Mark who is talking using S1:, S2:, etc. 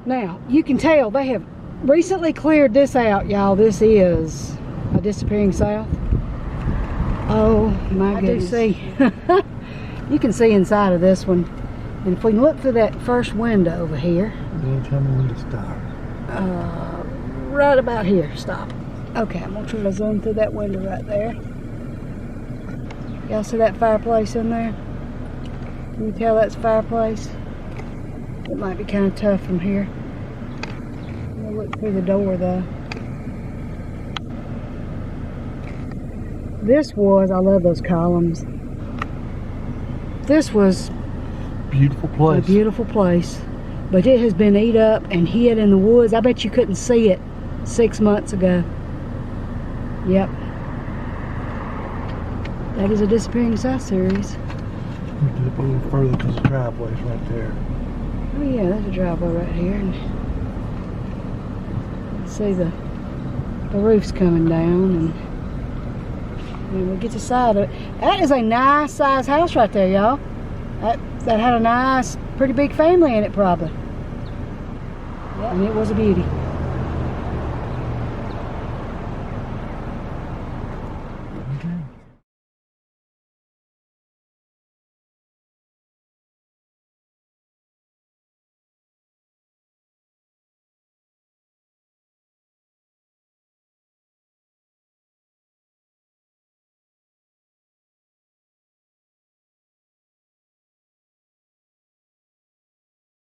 S1: Now, you can tell they have recently cleared this out, y'all. This is a disappearing south. Oh my goodness. I do see. You can see inside of this one. And if we can look through that first window over here.
S2: Then tell me when to stop.
S1: Right about here, stop. Okay, I'm gonna try to zoom through that window right there. Y'all see that fireplace in there? Can you tell that's a fireplace? It might be kind of tough from here. We'll look through the door though. This was, I love those columns. This was
S2: beautiful place.
S1: a beautiful place. But it has been eat up and hid in the woods. I bet you couldn't see it 6 months ago. Yep. That is a Disappearing South series.
S2: We did it a little further because the driveway's right there.
S1: Oh yeah, there's a driveway right here. And see the roof's coming down, and we get the side of it. That is a nice size house right there, y'all. That had a nice, pretty big family in it probably. Yeah, and it was a beauty.